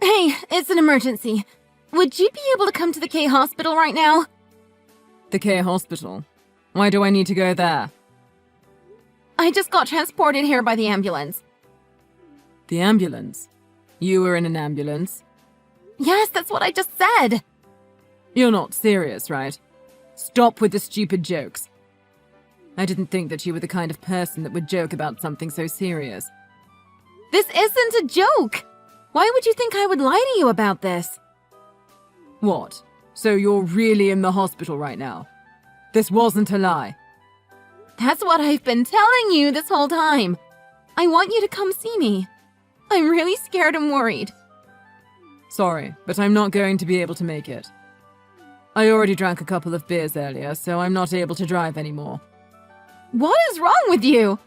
Hey, it's an emergency. Would you be able to come to the K hospital right now? The K hospital? Why do I need to go there? I just got transported here by the ambulance. The ambulance? You were in an ambulance? Yes, that's what I just said. You're not serious, right? Stop with the stupid jokes. I didn't think that you were the kind of person that would joke about something so serious. This isn't a joke. Why would you think I would lie to you about this? What? So you're really in the hospital right now? This wasn't a lie. That's what I've been telling you this whole time. I want you to come see me. I'm really scared and worried. Sorry, but I'm not going to be able to make it. I already drank a couple of beers earlier, so I'm not able to drive anymore. What is wrong with you?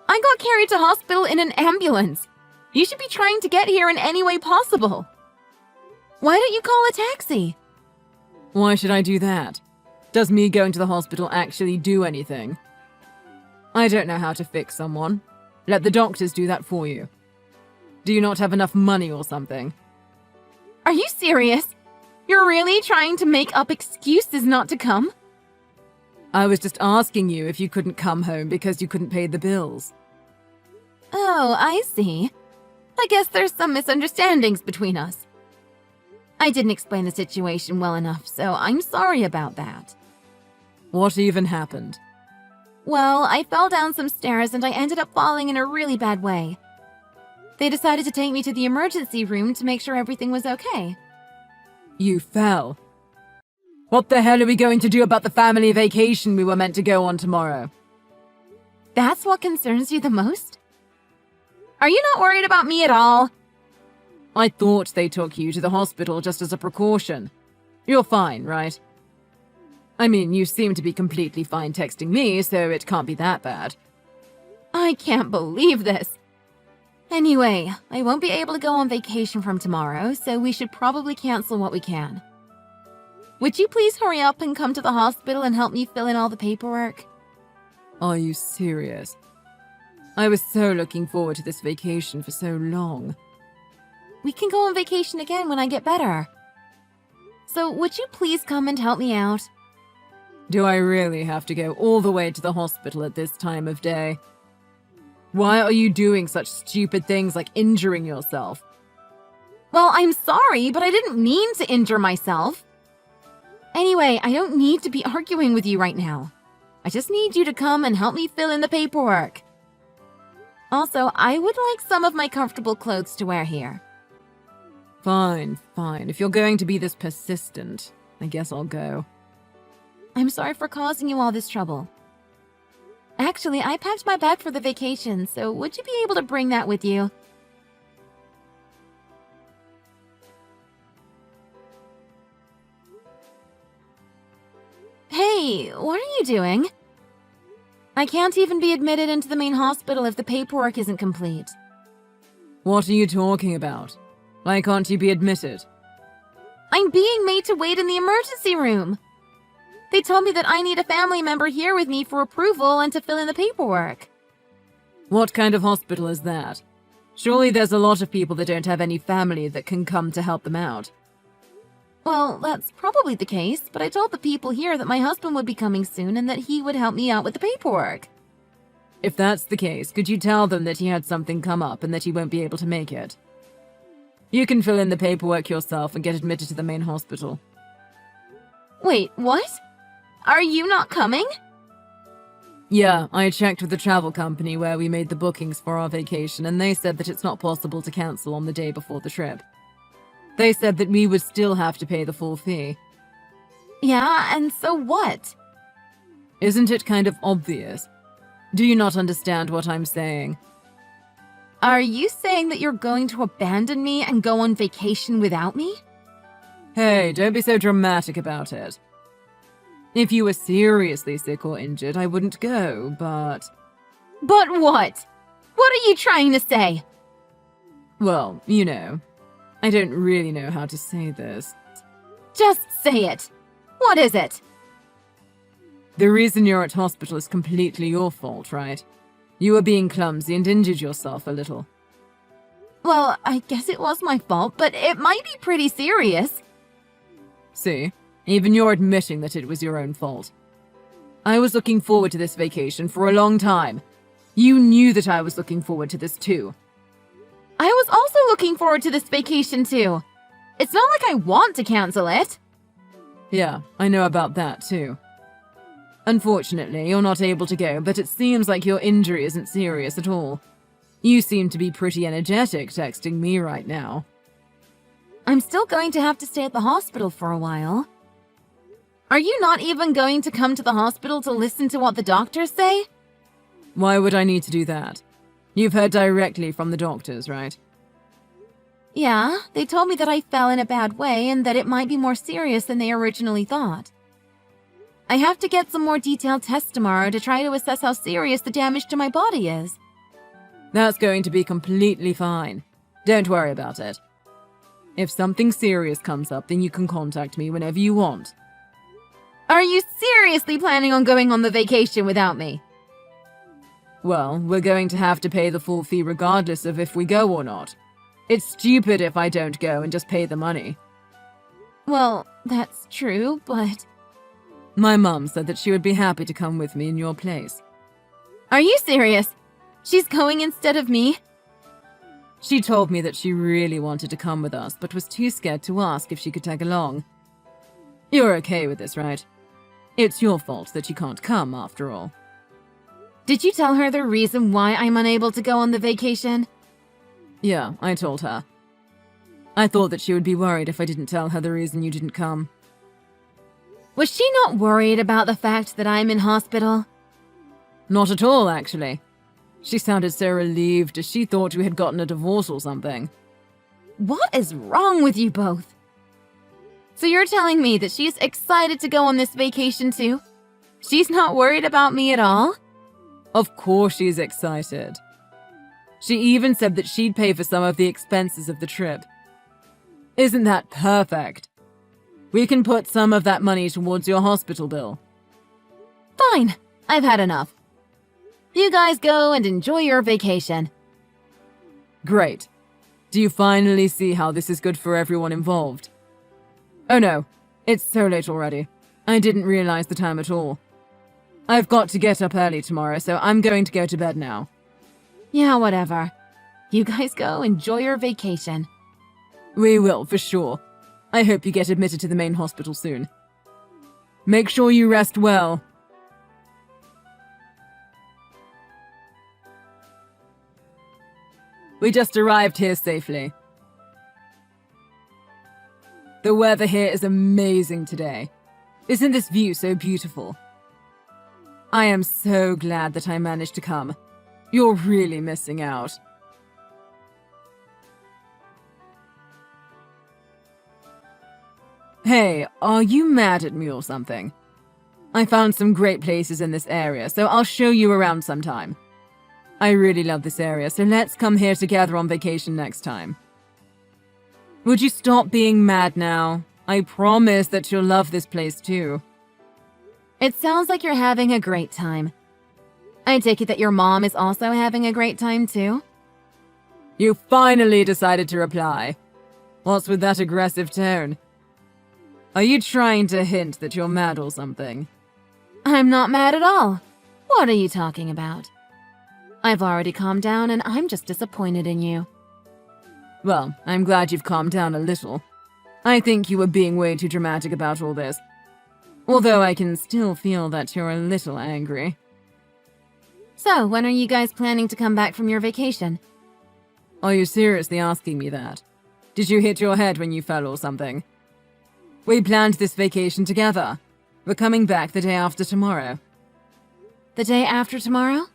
I got carried to hospital in an ambulance. You should be trying to get here in any way possible. Why don't you call a taxi? Why should I do that? Does me going to the hospital actually do anything? I don't know how to fix someone. Let the doctors do that for you. Do you not have enough money or something? Are you serious? You're really trying to make up excuses not to come? I was just asking you if you couldn't come home because you couldn't pay the bills. Oh, I see. I guess there's some misunderstandings between us. I didn't explain the situation well enough, so I'm sorry about that. What even happened? Well, I fell down some stairs and I ended up falling in a really bad way. They decided to take me to the emergency room to make sure everything was okay. You fell. What the hell are we going to do about the family vacation we were meant to go on tomorrow? That's what concerns you the most? Are you not worried about me at all? I thought they took you to the hospital just as a precaution. You're fine, right? I mean, you seem to be completely fine texting me, so it can't be that bad. I can't believe this. Anyway, I won't be able to go on vacation from tomorrow, so we should probably cancel what we can. Would you please hurry up and come to the hospital and help me fill in all the paperwork? Are you serious? I was so looking forward to this vacation for so long. We can go on vacation again when I get better. So would you please come and help me out? Do I really have to go all the way to the hospital at this time of day? Why are you doing such stupid things like injuring yourself? Well, I'm sorry, but I didn't mean to injure myself. Anyway, I don't need to be arguing with you right now. I just need you to come and help me fill in the paperwork. Also, I would like some of my comfortable clothes to wear here. Fine, fine. If you're going to be this persistent, I guess I'll go. I'm sorry for causing you all this trouble. Actually, I packed my bag for the vacation, so would you be able to bring that with you? Hey, what are you doing? I can't even be admitted into the main hospital if the paperwork isn't complete. What are you talking about? Why can't you be admitted? I'm being made to wait in the emergency room. They told me that I need a family member here with me for approval and to fill in the paperwork. What kind of hospital is that? Surely there's a lot of people that don't have any family that can come to help them out. Well, that's probably the case, but I told the people here that my husband would be coming soon and that he would help me out with the paperwork. If that's the case, could you tell them that he had something come up and that he won't be able to make it? You can fill in the paperwork yourself and get admitted to the main hospital. Wait, what? Are you not coming? Yeah, I checked with the travel company where we made the bookings for our vacation, and they said that it's not possible to cancel on the day before the trip. They said that we would still have to pay the full fee. Yeah, and so what? Isn't it kind of obvious? Do you not understand what I'm saying? Are you saying that you're going to abandon me and go on vacation without me? Hey, don't be so dramatic about it. If you were seriously sick or injured, I wouldn't go, but... But what? What are you trying to say? Well, you know, I don't really know how to say this. Just say it. What is it? The reason you're at hospital is completely your fault, right? You were being clumsy and injured yourself a little. Well, I guess it was my fault, but it might be pretty serious. See, even you're admitting that it was your own fault. I was looking forward to this vacation for a long time. You knew that I was looking forward to this too. I was also looking forward to this vacation too. It's not like I want to cancel it. Yeah, I know about that too. Unfortunately, you're not able to go, but it seems like your injury isn't serious at all. You seem to be pretty energetic texting me right now. I'm still going to have to stay at the hospital for a while. Are you not even going to come to the hospital to listen to what the doctors say? Why would I need to do that? You've heard directly from the doctors, right? Yeah, they told me that I fell in a bad way and that it might be more serious than they originally thought. I have to get some more detailed tests tomorrow to try to assess how serious the damage to my body is. That's going to be completely fine. Don't worry about it. If something serious comes up, then you can contact me whenever you want. Are you seriously planning on going on the vacation without me? Well, we're going to have to pay the full fee regardless of if we go or not. It's stupid if I don't go and just pay the money. Well, that's true, but... My mum said that she would be happy to come with me in your place. Are you serious? She's going instead of me? She told me that she really wanted to come with us, but was too scared to ask if she could tag along. You're okay with this, right? It's your fault that you can't come, after all. Did you tell her the reason why I'm unable to go on the vacation? Yeah, I told her. I thought that she would be worried if I didn't tell her the reason you didn't come. Was she not worried about the fact that I'm in hospital? Not at all, actually. She sounded so relieved as she thought you had gotten a divorce or something. What is wrong with you both? So you're telling me that she's excited to go on this vacation too? She's not worried about me at all? Of course she's excited. She even said that she'd pay for some of the expenses of the trip. Isn't that perfect? We can put some of that money towards your hospital bill. Fine, I've had enough. You guys go and enjoy your vacation. Great. Do you finally see how this is good for everyone involved? Oh no, it's so late already. I didn't realize the time at all. I've got to get up early tomorrow, so I'm going to go to bed now. Yeah, whatever. You guys go enjoy your vacation. We will, for sure. I hope you get admitted to the main hospital soon. Make sure you rest well. We just arrived here safely. The weather here is amazing today. Isn't this view so beautiful? I am so glad that I managed to come. You're really missing out. Hey, are you mad at me or something? I found some great places in this area, so I'll show you around sometime. I really love this area, so let's come here together on vacation next time. Would you stop being mad now? I promise that you'll love this place too. It sounds like you're having a great time. I take it that your mom is also having a great time too? You finally decided to reply. What's with that aggressive tone? Are you trying to hint that you're mad or something? I'm not mad at all. What are you talking about? I've already calmed down and I'm just disappointed in you. Well, I'm glad you've calmed down a little. I think you were being way too dramatic about all this. Although I can still feel that you're a little angry. So, when are you guys planning to come back from your vacation? Are you seriously asking me that? Did you hit your head when you fell or something? We planned this vacation together. We're coming back the day after tomorrow. The day after tomorrow?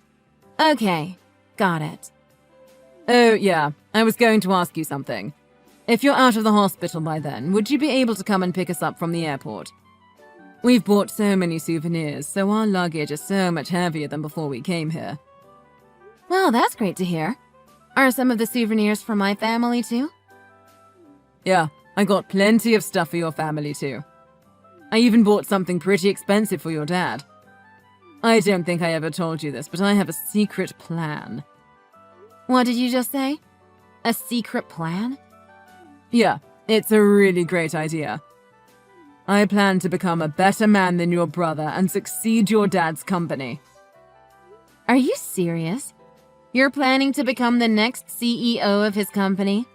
Okay, got it. Oh, yeah, I was going to ask you something. If you're out of the hospital by then, would you be able to come and pick us up from the airport? We've bought so many souvenirs, so our luggage is so much heavier than before we came here. Well, that's great to hear. Are some of the souvenirs for my family too? Yeah, I got plenty of stuff for your family too. I even bought something pretty expensive for your dad. I don't think I ever told you this, but I have a secret plan. What did you just say? A secret plan? Yeah, it's a really great idea. I plan to become a better man than your brother and succeed your dad's company. Are you serious? You're planning to become the next CEO of his company?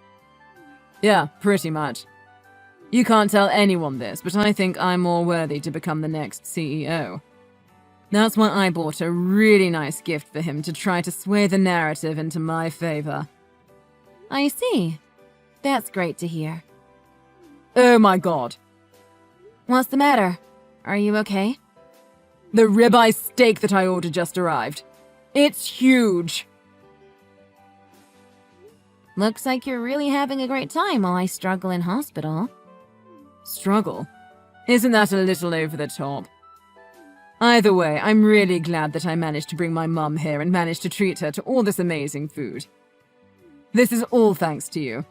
Yeah, pretty much. You can't tell anyone this, but I think I'm more worthy to become the next CEO. That's why I bought a really nice gift for him to try to sway the narrative into my favor. I see. That's great to hear. Oh my god. What's the matter? Are you okay? The ribeye steak that I ordered just arrived. It's huge. Looks like you're really having a great time while I struggle in hospital. Struggle? Isn't that a little over the top? Either way, I'm really glad that I managed to bring my mum here and managed to treat her to all this amazing food. This is all thanks to you.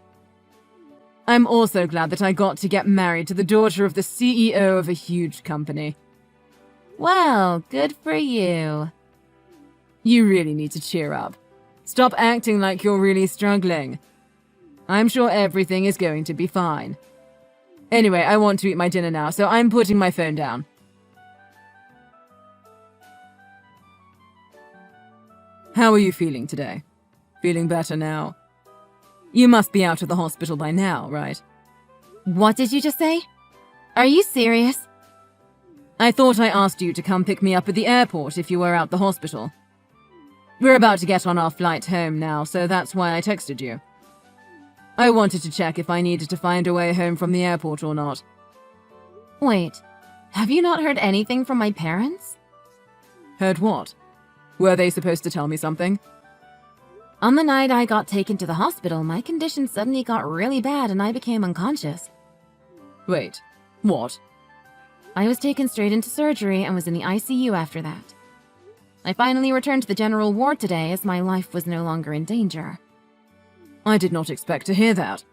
I'm also glad that I got to get married to the daughter of the CEO of a huge company. Well, good for you. You really need to cheer up. Stop acting like you're really struggling. I'm sure everything is going to be fine. Anyway, I want to eat my dinner now, so I'm putting my phone down. How are you feeling today? Feeling better now? You must be out of the hospital by now, right? What did you just say? Are you serious? I thought I asked you to come pick me up at the airport if you were out the hospital. We're about to get on our flight home now, so that's why I texted you. I wanted to check if I needed to find a way home from the airport or not. Wait, have you not heard anything from my parents? Heard what? Were they supposed to tell me something? On the night I got taken to the hospital, my condition suddenly got really bad and I became unconscious. Wait, what? I was taken straight into surgery and was in the ICU after that. I finally returned to the general ward today as my life was no longer in danger. I did not expect to hear that.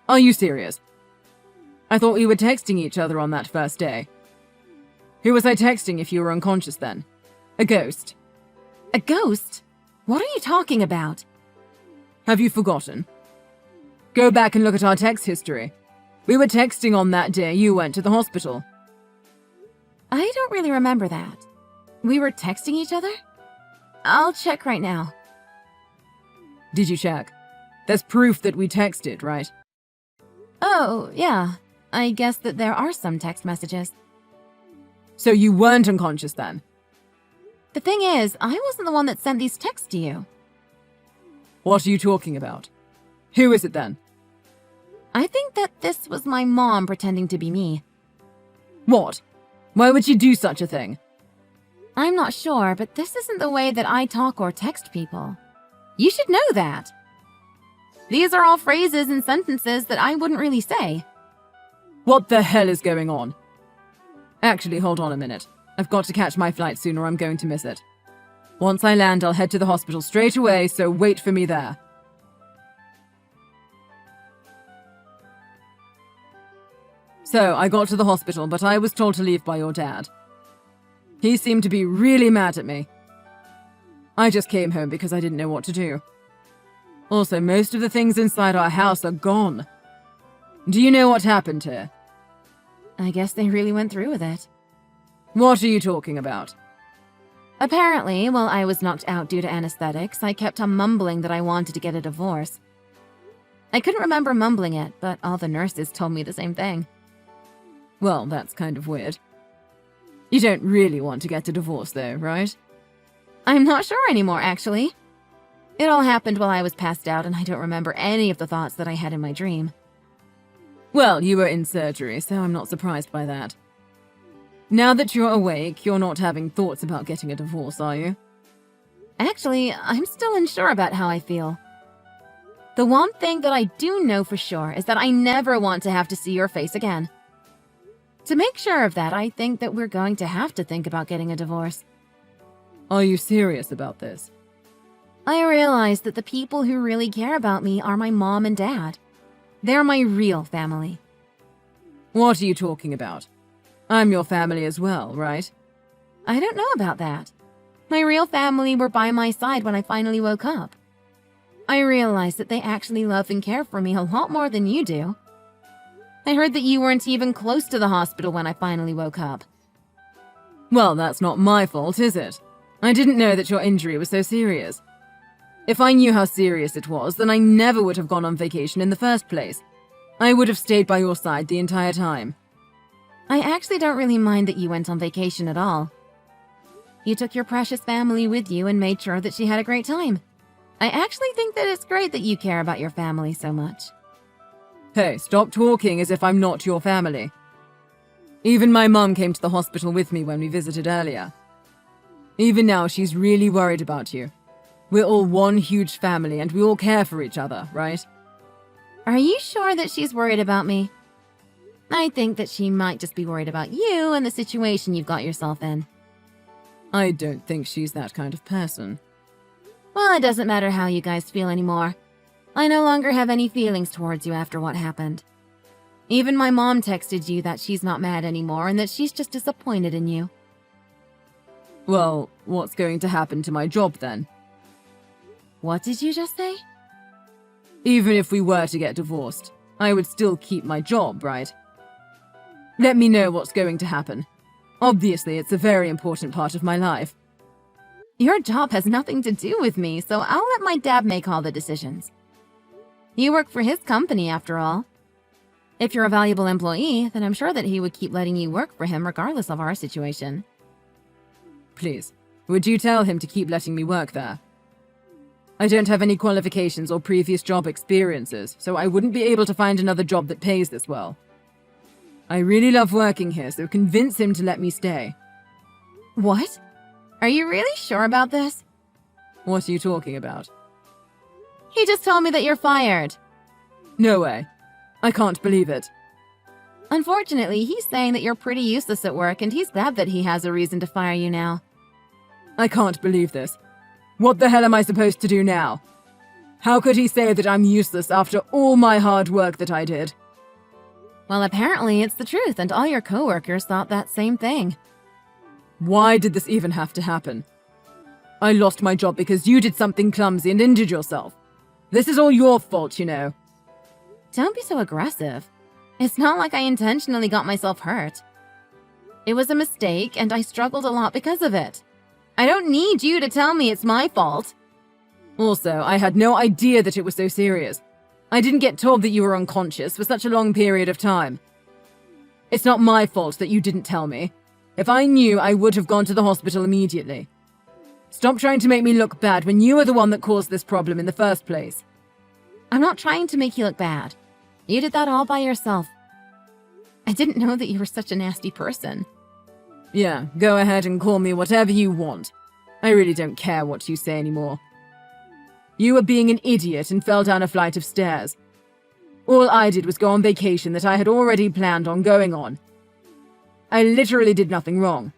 Are you serious? I thought we were texting each other on that first day. Who was I texting if you were unconscious then? A ghost? A ghost? What are you talking about? Have you forgotten? Go back and look at our text history. We were texting on that day you went to the hospital. I don't really remember that. We were texting each other? I'll check right now. Did you check? There's proof that we texted, right? Oh, yeah. I guess that there are some text messages. So you weren't unconscious then? The thing is, I wasn't the one that sent these texts to you. What are you talking about? Who is it then? I think that this was my mom pretending to be me. What? Why would she do such a thing? I'm not sure, but this isn't the way that I talk or text people. You should know that. These are all phrases and sentences that I wouldn't really say. What the hell is going on? Actually, hold on a minute. I've got to catch my flight soon or I'm going to miss it. Once I land, I'll head to the hospital straight away, so wait for me there. So, I got to the hospital, but I was told to leave by your dad. He seemed to be really mad at me. I just came home because I didn't know what to do. Also, most of the things inside our house are gone. Do you know what happened here? I guess they really went through with it. What are you talking about? Apparently, while I was knocked out due to anesthetics, I kept on mumbling that I wanted to get a divorce. I couldn't remember mumbling it, but all the nurses told me the same thing. Well, that's kind of weird. You don't really want to get a divorce though, right? I'm not sure anymore, actually. It all happened while I was passed out, and I don't remember any of the thoughts that I had in my dream. Well, you were in surgery, so I'm not surprised by that. Now that you're awake, you're not having thoughts about getting a divorce, are you? Actually, I'm still unsure about how I feel. The one thing that I do know for sure is that I never want to have to see your face again. To make sure of that, I think that we're going to have to think about getting a divorce. Are you serious about this? I realize that the people who really care about me are my mom and dad. They're my real family. What are you talking about? I'm your family as well, right? I don't know about that. My real family were by my side when I finally woke up. I realized that they actually love and care for me a lot more than you do. I heard that you weren't even close to the hospital when I finally woke up. Well, that's not my fault, is it? I didn't know that your injury was so serious. If I knew how serious it was, then I never would have gone on vacation in the first place. I would have stayed by your side the entire time. I actually don't really mind that you went on vacation at all. You took your precious family with you and made sure that she had a great time. I actually think that it's great that you care about your family so much. Hey, stop talking as if I'm not your family. Even my mum came to the hospital with me when we visited earlier. Even now, she's really worried about you. We're all one huge family and we all care for each other, right? Are you sure that she's worried about me? I think that she might just be worried about you and the situation you've got yourself in. I don't think she's that kind of person. Well, it doesn't matter how you guys feel anymore. I no longer have any feelings towards you after what happened. Even my mom texted you that she's not mad anymore and that she's just disappointed in you. Well, what's going to happen to my job then? What did you just say? Even if we were to get divorced, I would still keep my job, right? Let me know what's going to happen. Obviously, it's a very important part of my life. Your job has nothing to do with me, so I'll let my dad make all the decisions. You work for his company, after all. If you're a valuable employee, then I'm sure that he would keep letting you work for him regardless of our situation. Please, would you tell him to keep letting me work there? I don't have any qualifications or previous job experiences, so I wouldn't be able to find another job that pays this well. I really love working here, so convince him to let me stay. What? Are you really sure about this? What are you talking about? He just told me that you're fired. No way. I can't believe it. Unfortunately, he's saying that you're pretty useless at work and he's glad that he has a reason to fire you now. I can't believe this. What the hell am I supposed to do now? How could he say that I'm useless after all my hard work that I did? Well, apparently it's the truth and all your coworkers thought that same thing. Why did this even have to happen? I lost my job because you did something clumsy and injured yourself. This is all your fault, you know. Don't be so aggressive. It's not like I intentionally got myself hurt. It was a mistake and I struggled a lot because of it. I don't need you to tell me it's my fault. Also, I had no idea that it was so serious. I didn't get told that you were unconscious for such a long period of time. It's not my fault that you didn't tell me. If I knew, I would have gone to the hospital immediately. Stop trying to make me look bad when you are the one that caused this problem in the first place. I'm not trying to make you look bad. You did that all by yourself. I didn't know that you were such a nasty person. Yeah, go ahead and call me whatever you want. I really don't care what you say anymore. You were being an idiot and fell down a flight of stairs. All I did was go on vacation that I had already planned on going on. I literally did nothing wrong.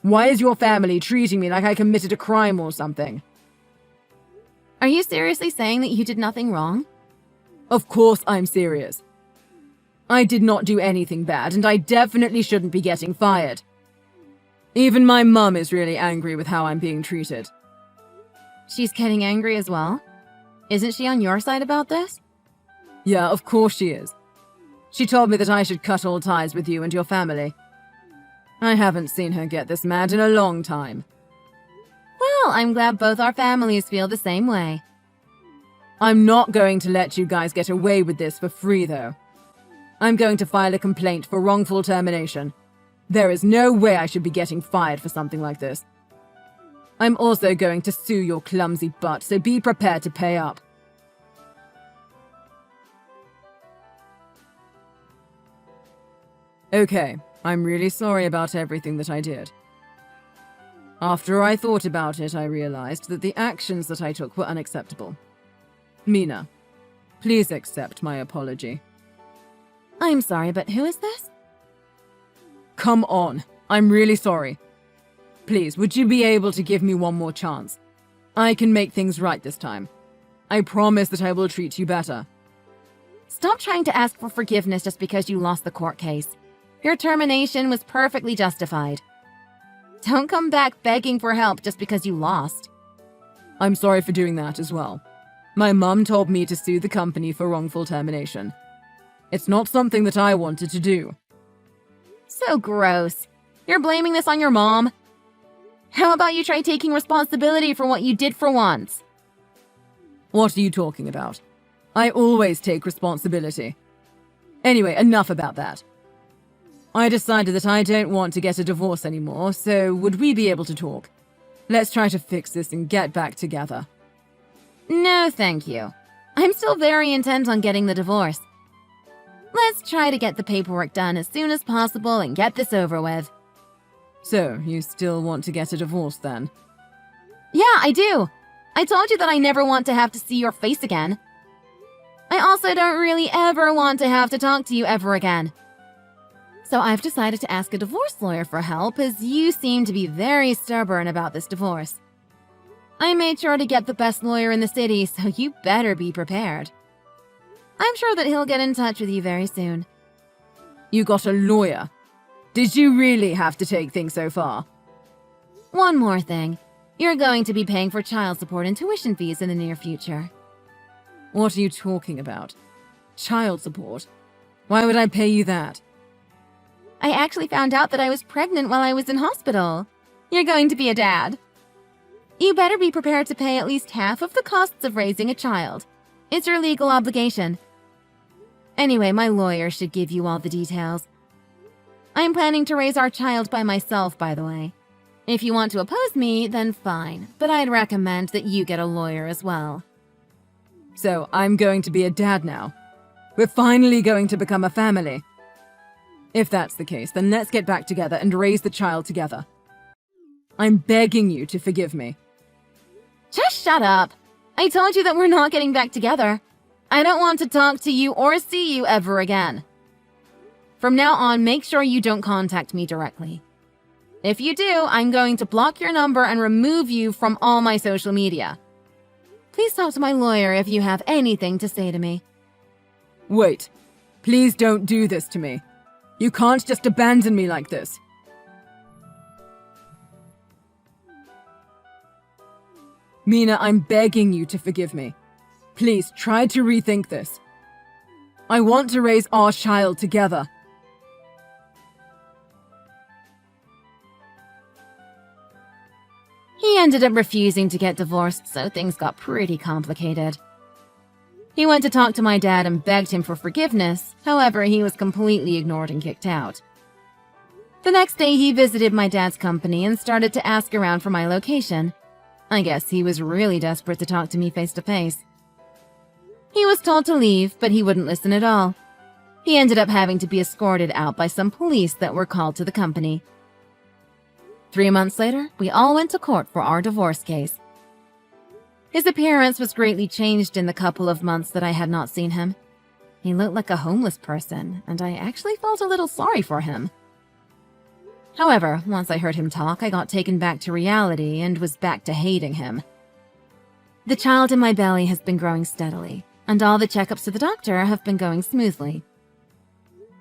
Why is your family treating me like I committed a crime or something? Are you seriously saying that you did nothing wrong? Of course I'm serious. I did not do anything bad, and I definitely shouldn't be getting fired. Even my mum is really angry with how I'm being treated. She's getting angry as well? Isn't she on your side about this? Yeah, of course she is. She told me that I should cut all ties with you and your family. I haven't seen her get this mad in a long time. Well, I'm glad both our families feel the same way. I'm not going to let you guys get away with this for free, though. I'm going to file a complaint for wrongful termination. There is no way I should be getting fired for something like this. I'm also going to sue your clumsy butt, so be prepared to pay up. Okay, I'm really sorry about everything that I did. After I thought about it, I realized that the actions that I took were unacceptable. Mina, please accept my apology. I'm sorry, but who is this? Come on, I'm really sorry. Please, would you be able to give me one more chance? I can make things right this time. I promise that I will treat you better. Stop trying to ask for forgiveness just because you lost the court case. Your termination was perfectly justified. Don't come back begging for help just because you lost. I'm sorry for doing that as well. My mum told me to sue the company for wrongful termination. It's not something that I wanted to do. So gross. You're blaming this on your mom? How about you try taking responsibility for what you did for once? What are you talking about? I always take responsibility. Anyway, enough about that. I decided that I don't want to get a divorce anymore, so would we be able to talk? Let's try to fix this and get back together. No, thank you. I'm still very intent on getting the divorce. Let's try to get the paperwork done as soon as possible and get this over with. So, you still want to get a divorce then? Yeah, I do. I told you that I never want to have to see your face again. I also don't really ever want to have to talk to you ever again. So I've decided to ask a divorce lawyer for help, as you seem to be very stubborn about this divorce. I made sure to get the best lawyer in the city, so you better be prepared. I'm sure that he'll get in touch with you very soon. You got a lawyer? Did you really have to take things so far? One more thing. You're going to be paying for child support and tuition fees in the near future. What are you talking about? Child support? Why would I pay you that? I actually found out that I was pregnant while I was in hospital. You're going to be a dad. You better be prepared to pay at least half of the costs of raising a child. It's your legal obligation. Anyway, my lawyer should give you all the details. I'm planning to raise our child by myself, by the way. If you want to oppose me, then fine, but I'd recommend that you get a lawyer as well. So, I'm going to be a dad now. We're finally going to become a family. If that's the case, then let's get back together and raise the child together. I'm begging you to forgive me. Just shut up. I told you that we're not getting back together. I don't want to talk to you or see you ever again. From now on, make sure you don't contact me directly. If you do, I'm going to block your number and remove you from all my social media. Please talk to my lawyer if you have anything to say to me. Wait. Please don't do this to me. You can't just abandon me like this. Mina, I'm begging you to forgive me. Please, try to rethink this. I want to raise our child together. He ended up refusing to get divorced, so things got pretty complicated. He went to talk to my dad and begged him for forgiveness. However, he was completely ignored and kicked out. The next day, he visited my dad's company and started to ask around for my location. I guess he was really desperate to talk to me face to face. He was told to leave, but he wouldn't listen at all. He ended up having to be escorted out by some police that were called to the company. 3 months later, we all went to court for our divorce case. His appearance was greatly changed in the couple of months that I had not seen him. He looked like a homeless person, and I actually felt a little sorry for him. However, once I heard him talk, I got taken back to reality and was back to hating him. The child in my belly has been growing steadily, and all the checkups to the doctor have been going smoothly.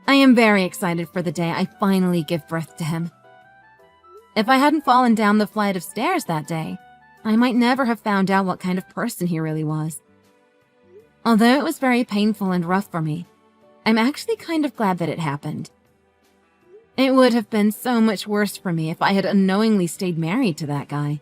I am very excited for the day I finally give birth to him. If I hadn't fallen down the flight of stairs that day, I might never have found out what kind of person he really was. Although it was very painful and rough for me, I'm actually kind of glad that it happened. It would have been so much worse for me if I had unknowingly stayed married to that guy.